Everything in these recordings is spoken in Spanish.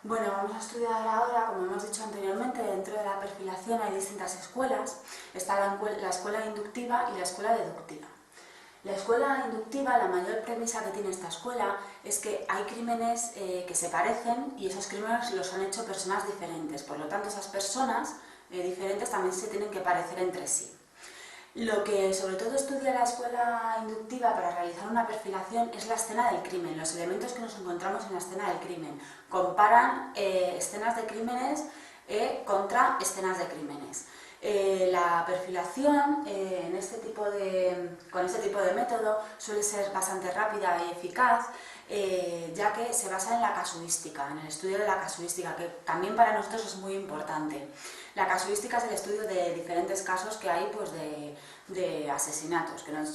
Bueno, vamos a estudiar ahora, como hemos dicho anteriormente, dentro de la perfilación hay distintas escuelas. Está la escuela inductiva y la escuela deductiva. La escuela inductiva, la mayor premisa que tiene esta escuela es que hay crímenes que se parecen y esos crímenes los han hecho personas diferentes. Por lo tanto, esas personas diferentes también se tienen que parecer entre sí. Lo que sobre todo estudia la escuela inductiva para realizar una perfilación es la escena del crimen, los elementos que nos encontramos en la escena del crimen. Comparan escenas de crímenes contra escenas de crímenes. La perfilación con este tipo de método suele ser bastante rápida y eficaz, ya que se basa en la casuística, en el estudio de la casuística, que también para nosotros es muy importante. La casuística es el estudio de diferentes casos que hay pues, de asesinatos, que no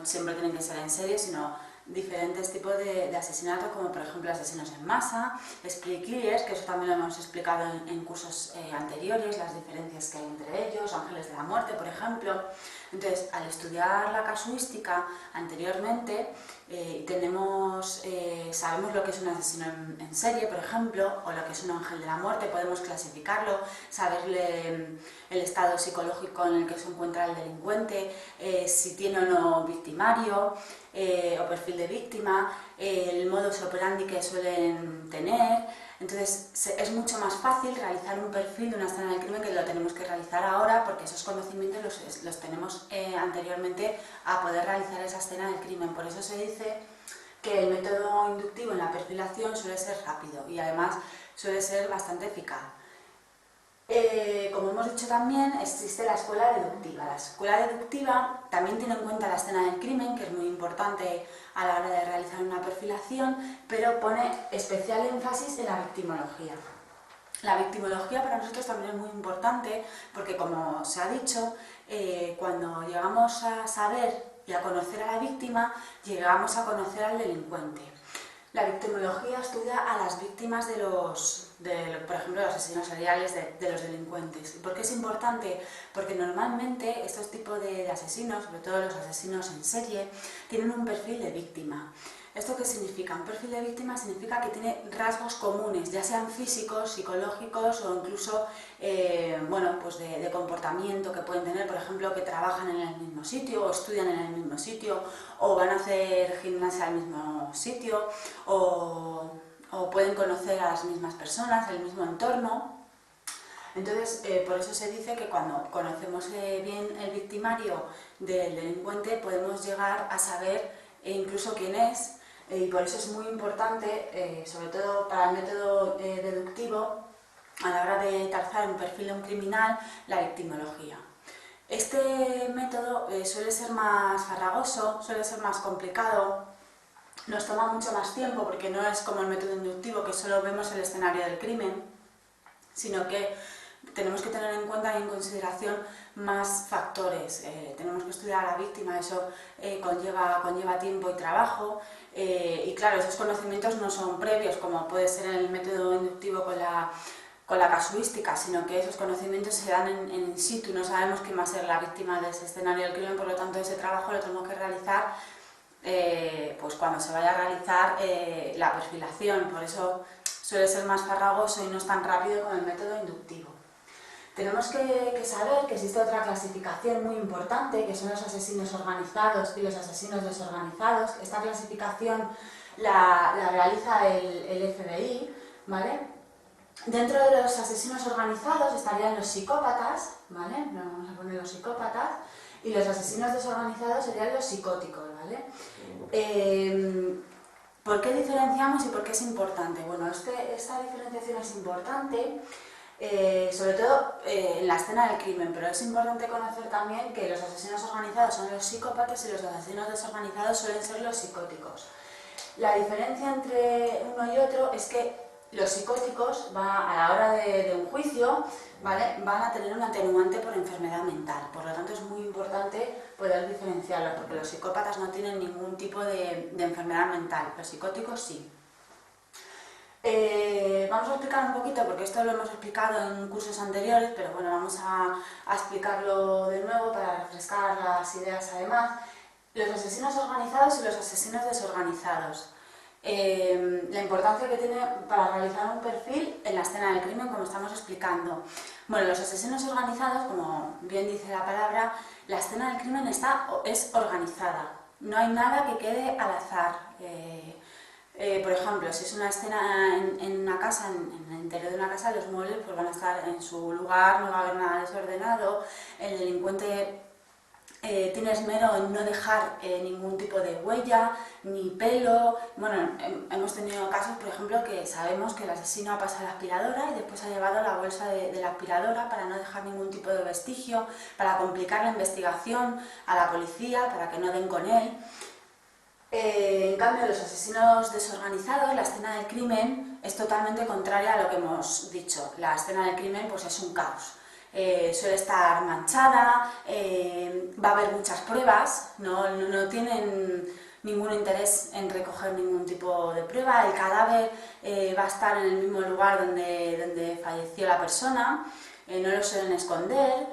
siempre tienen que ser en serie, sino diferentes tipos de asesinatos, como por ejemplo asesinos en masa, spree killers, que eso también lo hemos explicado en cursos anteriores, las diferencias que hay entre ellos, ángeles de la muerte, por ejemplo. Entonces, al estudiar la casuística anteriormente, sabemos lo que es un asesino en serie, por ejemplo, o lo que es un ángel de la muerte, podemos clasificarlo, saber el estado psicológico en el que se encuentra el delincuente, si tiene o no victimario o perfil de víctima, el modus operandi que suelen tener. Entonces es mucho más fácil realizar un perfil de una escena del crimen que lo tenemos que realizar ahora, porque esos conocimientos los tenemos anteriormente a poder realizar esa escena del crimen. Por eso se dice que el método inductivo en la perfilación suele ser rápido y además suele ser bastante eficaz. Como hemos dicho también, existe la escuela deductiva. La escuela deductiva también tiene en cuenta la escena del crimen, que es muy importante a la hora de realizar una perfilación, pero pone especial énfasis en la victimología. La victimología para nosotros también es muy importante porque, como se ha dicho, cuando llegamos a saber y a conocer a la víctima, llegamos a conocer al delincuente. La victimología estudia a las víctimas por ejemplo, de los asesinos seriales, de los delincuentes. ¿Y por qué es importante? Porque normalmente estos tipos de asesinos, sobre todo los asesinos en serie, tienen un perfil de víctima. ¿Esto qué significa? Un perfil de víctima significa que tiene rasgos comunes, ya sean físicos, psicológicos o incluso pues de comportamiento que pueden tener, por ejemplo, que trabajan en el mismo sitio o estudian en el mismo sitio o van a hacer gimnasia al mismo sitio o pueden conocer a las mismas personas, el mismo entorno. Entonces, por eso se dice que cuando conocemos bien el victimario del delincuente podemos llegar a saber incluso quién es, y por eso es muy importante, sobre todo para el método deductivo, a la hora de trazar un perfil de un criminal, la victimología. Este método suele ser más farragoso, suele ser más complicado, nos toma mucho más tiempo porque no es como el método inductivo que solo vemos el escenario del crimen, sino que tenemos que tener en cuenta y en consideración más factores. Tenemos que estudiar a la víctima, eso conlleva tiempo y trabajo, y claro, esos conocimientos no son previos como puede ser en el método inductivo con la casuística, sino que esos conocimientos se dan in situ, no sabemos quién va a ser la víctima de ese escenario del crimen, por lo tanto ese trabajo lo tenemos que realizar pues cuando se vaya a realizar la perfilación, por eso suele ser más farragoso y no es tan rápido como el método inductivo. Tenemos que saber que existe otra clasificación muy importante, que son los asesinos organizados y los asesinos desorganizados. Esta clasificación la realiza el FBI, ¿vale? Dentro de los asesinos organizados estarían los psicópatas, ¿vale? Vamos a poner los psicópatas, y los asesinos desorganizados serían los psicóticos, ¿vale? ¿Por qué diferenciamos y por qué es importante? Bueno, esta diferenciación es importante, sobre todo en la escena del crimen, pero es importante conocer también que los asesinos organizados son los psicópatas y los asesinos desorganizados suelen ser los psicóticos. La diferencia entre uno y otro es que los psicóticos, a la hora de un juicio, ¿vale?, van a tener un atenuante por enfermedad mental. Por lo tanto, es muy importante poder diferenciarlos, porque los psicópatas no tienen ningún tipo de enfermedad mental, los psicóticos sí. Vamos a explicar un poquito, porque esto lo hemos explicado en cursos anteriores, pero bueno, vamos a explicarlo de nuevo para refrescar las ideas además. Los asesinos organizados y los asesinos desorganizados. la importancia que tiene para realizar un perfil en la escena del crimen, como estamos explicando. Bueno, los asesinos organizados, como bien dice la palabra, la escena del crimen es organizada. No hay nada que quede al azar. Por ejemplo, si es una escena en una casa, en el interior de una casa, los muebles pues van a estar en su lugar, no va a haber nada desordenado, el delincuente tiene esmero en no dejar ningún tipo de huella, ni pelo. Bueno, hemos tenido casos, por ejemplo, que sabemos que el asesino ha pasado la aspiradora y después ha llevado la bolsa de la aspiradora para no dejar ningún tipo de vestigio, para complicar la investigación a la policía, para que no den con él. En cambio, los asesinos desorganizados, la escena del crimen es totalmente contraria a lo que hemos dicho. La escena del crimen pues, es un caos. Suele estar manchada, va a haber muchas pruebas, no tienen ningún interés en recoger ningún tipo de prueba, el cadáver va a estar en el mismo lugar donde falleció la persona, no lo suelen esconder,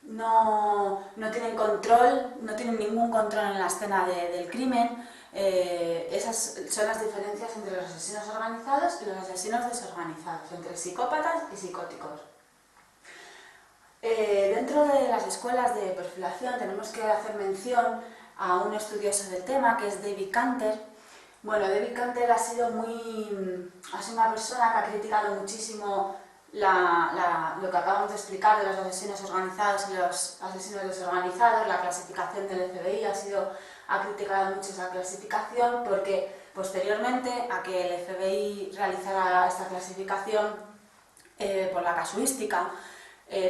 no tienen control, no tienen ningún control en la escena del crimen. Esas son las diferencias entre los asesinos organizados y los asesinos desorganizados, entre psicópatas y psicóticos. Dentro de las escuelas de perfilación tenemos que hacer mención a un estudioso del tema que es David Kanter. Bueno, David Kanter ha sido una persona que ha criticado muchísimo lo que acabamos de explicar de los asesinos organizados y los asesinos desorganizados. La clasificación del FBI ha criticado mucho esa clasificación porque posteriormente a que el FBI realizara esta clasificación por la casuística,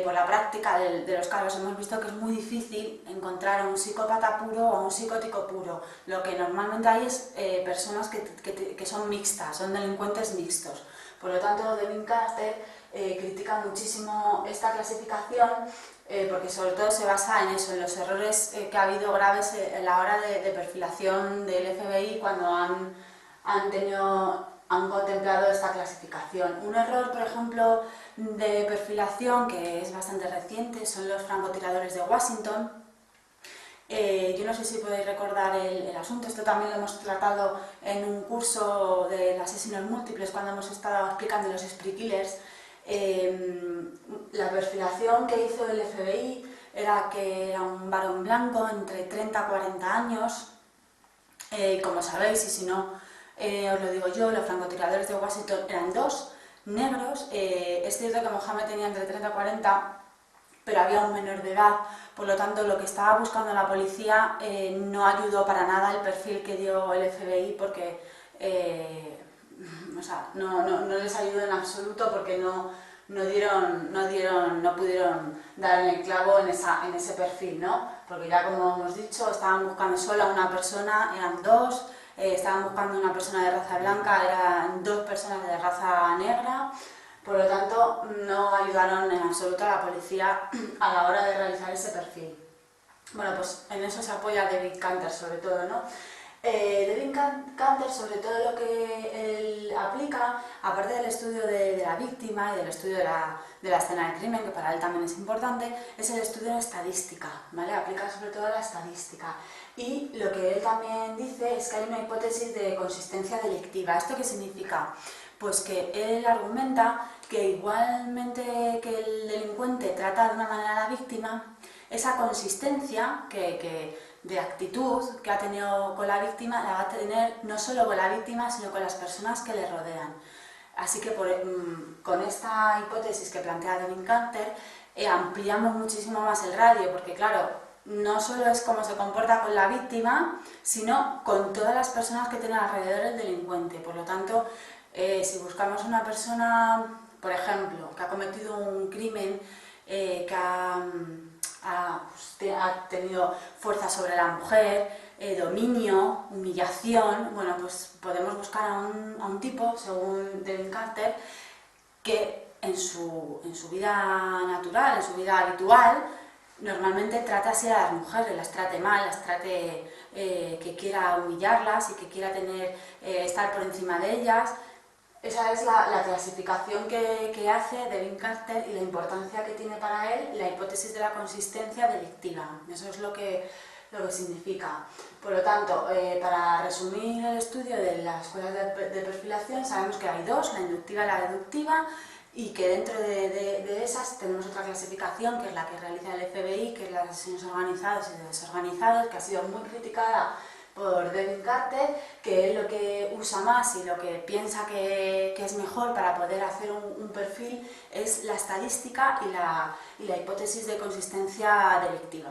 por la práctica de los casos, hemos visto que es muy difícil encontrar a un psicópata puro o a un psicótico puro. Lo que normalmente hay es personas que son mixtas, son delincuentes mixtos. Por lo tanto, David Kanter critica muchísimo esta clasificación porque sobre todo se basa en eso, en los errores que ha habido graves a la hora de perfilación del FBI cuando han contemplado esta clasificación. Un error, por ejemplo, de perfilación que es bastante reciente son los francotiradores de Washington. Yo no sé si podéis recordar el asunto, esto también lo hemos tratado en un curso de asesinos múltiples cuando hemos estado explicando los spree killers. La perfilación que hizo el FBI era que era un varón blanco entre 30 y 40 años. Como sabéis, y si no os lo digo yo, los francotiradores de Washington eran dos negros. Es cierto que Mohammed tenía entre 30 y 40, pero había un menor de edad, por lo tanto lo que estaba buscando la policía no ayudó para nada el perfil que dio el FBI porque no les ayudó en absoluto porque no pudieron dar en el clavo en ese perfil, ¿no? Porque ya como hemos dicho, estaban buscando solo a una persona, eran dos. Estaban buscando una persona de raza blanca, eran dos personas de raza negra, por lo tanto no ayudaron en absoluto a la policía a la hora de realizar ese perfil. Bueno, pues en eso se apoya David Kanter sobre todo, ¿no? David Kanter, sobre todo lo que él aplica, aparte del estudio de la víctima y del estudio de la escena del crimen, que para él también es importante, es el estudio de estadística, ¿vale? Aplica sobre todo la estadística. Y lo que él también dice es que hay una hipótesis de consistencia delictiva. ¿Esto qué significa? Pues que él argumenta que igualmente que el delincuente trata de una manera a la víctima, esa consistencia de actitud que ha tenido con la víctima la va a tener no solo con la víctima, sino con las personas que le rodean. Así que con esta hipótesis que plantea David Kanter ampliamos muchísimo más el radio, porque claro, no solo es cómo se comporta con la víctima, sino con todas las personas que tienen alrededor el delincuente. Por lo tanto, si buscamos una persona, por ejemplo, que ha cometido un crimen, que ha tenido fuerza sobre la mujer, dominio, humillación, bueno, pues podemos buscar a un tipo, según David Kanter, que en su vida natural, en su vida habitual, normalmente trata así a las mujeres, las trate mal, las trate que quiera humillarlas y que quiera estar por encima de ellas. Esa es la clasificación que hace David Kanter y la importancia que tiene para él la hipótesis de la consistencia delictiva. Eso es lo que lo que significa. Por lo tanto, para resumir el estudio de las escuelas de perfilación, sabemos que hay dos, la inductiva y la deductiva, y que dentro de esas tenemos otra clasificación, que es la que realiza el FBI, que es la de asesinos organizados y desorganizados, que ha sido muy criticada por David Carter, que él lo que usa más y lo que piensa que es mejor para poder hacer un perfil es la estadística y la hipótesis de consistencia delictiva.